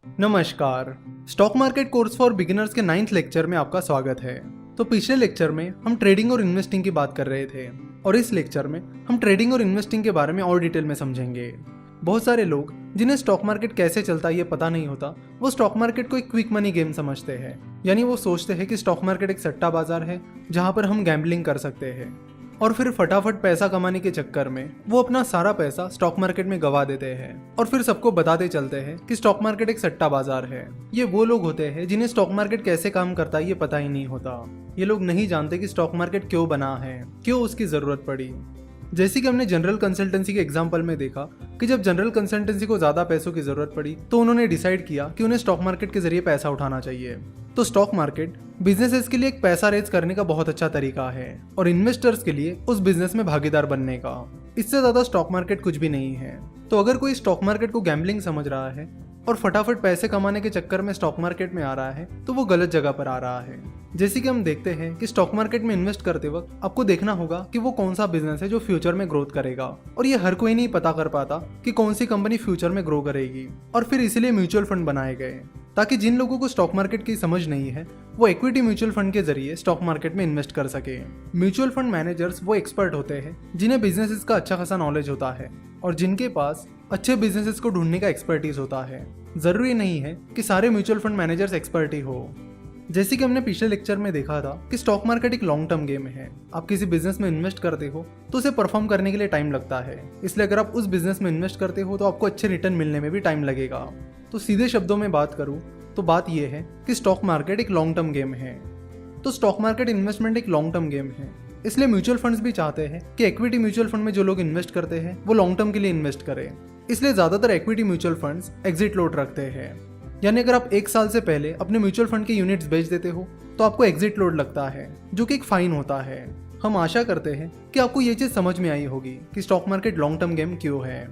नमस्कार। Stock market course for beginners के 9th lecture में आपका स्वागत है। तो पिछले लेक्चर में हम ट्रेडिंग और इन्वेस्टिंग की बात कर रहे थे और इस लेक्चर में हम ट्रेडिंग और इन्वेस्टिंग के बारे में और डिटेल में समझेंगे। बहुत सारे लोग जिन्हें स्टॉक मार्केट कैसे चलता है ये पता नहीं होता, वो स्टॉक मार्केट को एक क्विक मनी गेम समझते हैं। यानी वो सोचते हैं कि स्टॉक मार्केट एक सट्टा बाजार है जहां पर हम गैम्बलिंग कर सकते हैं और फिर फटाफट पैसा कमाने के चक्कर में वो अपना सारा पैसा स्टॉक मार्केट में गवा देते हैं और फिर सबको बताते चलते हैं कि स्टॉक मार्केट एक सट्टा बाजार है। ये वो लोग होते हैं जिन्हें स्टॉक मार्केट कैसे काम करता है ये पता ही नहीं होता। ये लोग नहीं जानते कि स्टॉक मार्केट क्यों बना है, क्यों उसकी जरूरत पड़ी। जैसे कि हमने जनरल कंसल्टेंसी के एग्जाम्पल में देखा कि जब जनरल कंसल्टेंसी को ज्यादा पैसों की जरूरत पड़ी तो उन्होंने डिसाइड किया कि उन्हें स्टॉक मार्केट के जरिए पैसा उठाना चाहिए। तो स्टॉक मार्केट बिजनेसेस के लिए एक पैसा रेज करने का बहुत अच्छा तरीका है और इन्वेस्टर्स के लिए उस बिजनेस में भागीदार बनने का। इससे ज्यादा स्टॉक मार्केट कुछ भी नहीं है। तो अगर कोई स्टॉक मार्केट को गैम्बलिंग समझ रहा है और फटाफट पैसे कमाने के चक्कर में स्टॉक मार्केट में आ रहा है तो वो गलत जगह पर आ रहा है। जैसे कि हम देखते हैं कि स्टॉक मार्केट में इन्वेस्ट करते वक्त आपको देखना होगा कि वो कौन सा बिजनेस है जो फ्यूचर में ग्रोथ करेगा और ये हर कोई नहीं पता कर पाता कि कौन सी कंपनी फ्यूचर में ग्रो करेगी। और फिर इसीलिए म्यूचुअल फंड बनाए गए ताकि जिन लोगों को स्टॉक मार्केट की समझ नहीं है वो इक्विटी म्यूचुअल फंड के जरिए स्टॉक मार्केट में इन्वेस्ट कर सके। म्यूचुअल फंड मैनेजर्स वो एक्सपर्ट होते हैं जिन्हें बिजनेसेस का अच्छा खासा नॉलेज होता है और जिनके पास अच्छे बिजनेसेस को ढूंढने का एक्सपर्टीज होता है। जरूरी नहीं है कि सारे म्यूचुअल फंड मैनेजर्स एक्सपर्ट ही हो। जैसे कि हमने पिछले लेक्चर में देखा था कि स्टॉक मार्केट एक लॉन्ग टर्म गेम है। आप किसी बिजनेस में इन्वेस्ट करते हो तो उसे परफॉर्म करने के लिए टाइम लगता है, इसलिए अगर आप उस बिजनेस में इन्वेस्ट करते हो तो आपको अच्छे रिटर्न मिलने में भी टाइम लगेगा। तो सीधे शब्दों में बात करूं तो बात यह है कि स्टॉक मार्केट एक लॉन्ग टर्म गेम है। तो स्टॉक मार्केट इन्वेस्टमेंट एक लॉन्ग टर्म गेम है, इसलिए म्यूचुअल फंड्स भी चाहते हैं कि इक्विटी म्यूचुअल फंड में जो लोग इन्वेस्ट करते हैं वो लॉन्ग टर्म के लिए इन्वेस्ट करें। इसलिए ज्यादातर equity mutual funds exit load रखते हैं। यानी अगर आप 1 साल से पहले अपने म्यूचुअल फंड के यूनिट्स बेच देते हो तो आपको एग्जिट लोड लगता है, जो कि एक फाइन होता है। हम आशा करते हैं कि आपको ये चीज समझ में आई होगी कि stock market long term game क्यों है।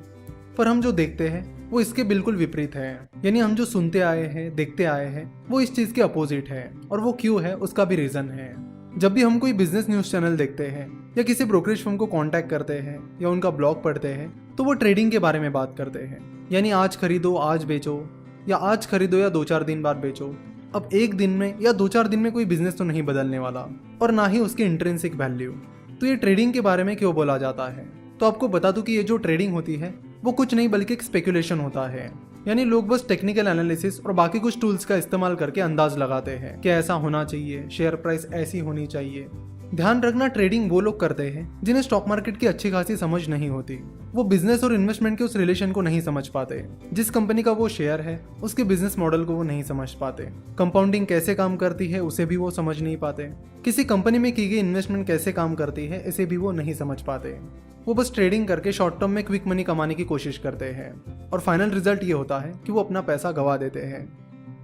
पर हम जो देखते हैं वो इसके बिल्कुल विपरीत है। यानी हम जो सुनते आए हैं, देखते आए हैं, वो इस चीज के अपोजिट है और वो क्यों है उसका भी रीजन है। जब भी हम कोई बिजनेस न्यूज चैनल देखते हैं या किसी ब्रोकरेज फर्म को कांटेक्ट करते हैं या उनका ब्लॉग पढ़ते हैं तो वो ट्रेडिंग के बारे में बात करते हैं। यानी आज खरीदो आज बेचो, या आज खरीदो या 2-4 दिन बाद बेचो। अब एक दिन में या 2-4 दिन में कोई बिजनेस तो नहीं बदलने वाला और ना ही उसकी इंट्रिंसिक वैल्यू। तो ये ट्रेडिंग के बारे में क्यों बोला जाता है? तो आपको बता दूं कि ये जो ट्रेडिंग होती है वो कुछ नहीं बल्कि एक स्पेकुलेशन होता है। यानी लोग बस टेक्निकल एनालिसिस और बाकी कुछ टूल्स का इस्तेमाल करके अंदाज लगाते हैं कि ऐसा होना चाहिए, शेयर प्राइस ऐसी होनी चाहिए। ध्यान रखना, ट्रेडिंग वो लोग करते हैं जिन्हें स्टॉक मार्केट की अच्छी खासी समझ नहीं होती। वो बिजनेस और इन्वेस्टमेंट के उस रिलेशन को नहीं समझ पाते। जिस कंपनी का वो शेयर है उसके बिजनेस मॉडल को वो नहीं समझ पाते। कंपाउंडिंग कैसे काम करती है उसे भी वो समझ नहीं पाते। किसी कंपनी में की गई इन्वेस्टमेंट कैसे काम करती है इसे भी वो नहीं समझ पाते। वो बस ट्रेडिंग करके शॉर्ट टर्म में क्विक मनी कमाने की कोशिश करते हैं और फाइनल रिजल्ट ये होता है कि वो अपना पैसा गवा देते हैं।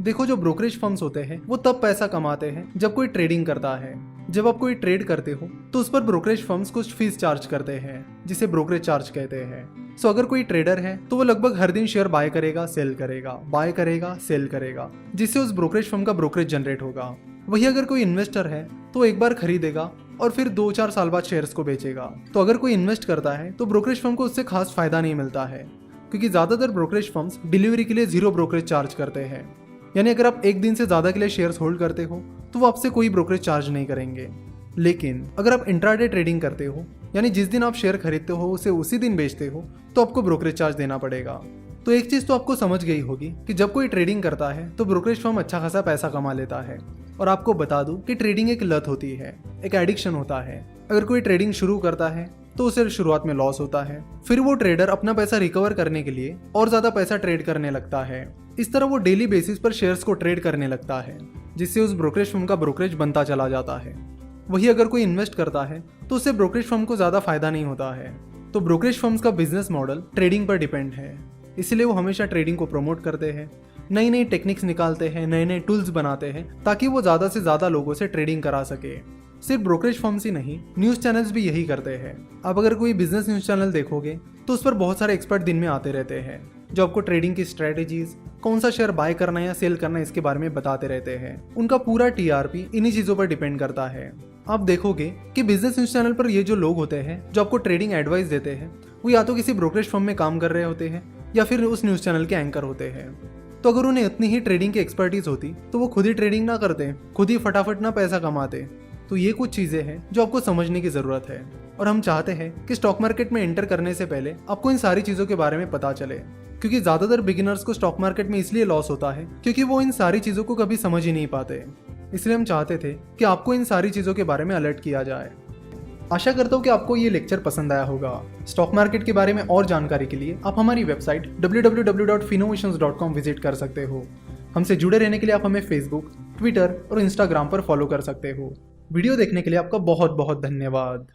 देखो, जो ब्रोकरेज फर्म्स होते हैं वो तब पैसा कमाते हैं जब कोई ट्रेडिंग करता है। जब आप कोई ट्रेड करते हो तो उस पर ब्रोकरेज फर्म्स कुछ फीस चार्ज करते हैं जिसे ब्रोकरेज चार्ज कहते हैं। सो अगर कोई ट्रेडर है तो वो लगभग हर दिन शेयर बाय करेगा, सेल करेगा, बाय करेगा, सेल करेगा, जिससे उस ब्रोकरेज फर्म का ब्रोकरेज जनरेट होगा। वही अगर कोई इन्वेस्टर है तो एक बार खरीदेगा और फिर 2-4 साल बाद शेयर्स को बेचेगा। तो अगर कोई इन्वेस्ट करता है तो ब्रोकरेज फर्म को उससे खास फायदा नहीं मिलता है, क्योंकि ज्यादातर ब्रोकरेज फर्म्स डिलीवरी के लिए 0 ब्रोकरेज चार्ज करते हैं। यानी अगर आप एक दिन से ज्यादा के लिए शेयर्स होल्ड करते हो तो वो आपसे कोई ब्रोकरेज चार्ज नहीं करेंगे। लेकिन अगर आप इंट्राडे ट्रेडिंग करते हो, यानी जिस दिन आप शेयर खरीदते हो उसे उसी दिन बेचते हो, तो आपको ब्रोकरेज चार्ज देना पड़ेगा। तो एक चीज तो आपको समझ गई होगी कि जब कोई ट्रेडिंग करता है तो ब्रोकरेज फर्म अच्छा खासा पैसा कमा लेता है। और आपको बता दूं कि ट्रेडिंग एक लत होती है, एक एडिक्शन होता है। अगर कोई ट्रेडिंग शुरू करता है तो उसे शुरुआत में लॉस होता है, फिर वो ट्रेडर अपना पैसा रिकवर करने के लिए और ज्यादा पैसा ट्रेड करने लगता है। इस तरह वो डेली बेसिस पर शेयर्स को ट्रेड करने लगता है, जिससे उस ब्रोकरेज फर्म का ब्रोकरेज बनता चला जाता है। वही अगर कोई इन्वेस्ट करता है तो उससे ब्रोकरेज फर्म को ज्यादा फायदा नहीं होता है। तो ब्रोकरेज फर्म्स का बिजनेस मॉडल ट्रेडिंग पर डिपेंड है, इसलिए वो हमेशा ट्रेडिंग को प्रमोट करते हैं, नई नई टेक्निक्स निकालते हैं, नए नए टूल्स बनाते हैं ताकि वो ज्यादा से ज्यादा लोगों से ट्रेडिंग करा सके। सिर्फ ब्रोकरेज फर्म्स ही नहीं, न्यूज चैनल्स भी यही करते हैं। आप अगर कोई बिजनेस न्यूज चैनल देखोगे तो उस पर बहुत सारे एक्सपर्ट दिन में आते रहते हैं जो आपको ट्रेडिंग की स्ट्रेटेजीज, कौन सा शेयर बाय करना या सेल करना इसके बारे में बताते रहते हैं। उनका पूरा टीआरपी इन्हीं चीजों पर डिपेंड करता है। आप देखोगे कि बिजनेस न्यूज चैनल पर ये जो लोग होते हैं जो आपको ट्रेडिंग एडवाइस देते हैं वो या तो किसी ब्रोकरेज फर्म में काम कर रहे होते हैं या फिर उस न्यूज चैनल के एंकर होते हैं। तो अगर उन्हें इतनी ही ट्रेडिंग की एक्सपर्टीज होती तो वो खुद ही ट्रेडिंग ना करते, खुद ही फटाफट ना पैसा कमाते। तो ये कुछ चीज़ें हैं जो आपको समझने की ज़रूरत है, और हम चाहते हैं कि स्टॉक मार्केट में एंटर करने से पहले आपको इन सारी चीज़ों के बारे में पता चले, क्योंकि ज़्यादातर बिगिनर्स को स्टॉक मार्केट में इसलिए लॉस होता है क्योंकि वो इन सारी चीज़ों को कभी समझ ही नहीं पाते। इसलिए हम चाहते थे कि आपको इन सारी चीज़ों के बारे में अलर्ट किया जाए। आशा करता हूँ कि आपको ये लेक्चर पसंद आया होगा। स्टॉक मार्केट के बारे में और जानकारी के लिए आप हमारी वेबसाइट www.finnovations.com विजिट कर सकते हो। हमसे जुड़े रहने के लिए आप हमें फेसबुक, ट्विटर और इंस्टाग्राम पर फॉलो कर सकते हो। वीडियो देखने के लिए आपका बहुत बहुत धन्यवाद।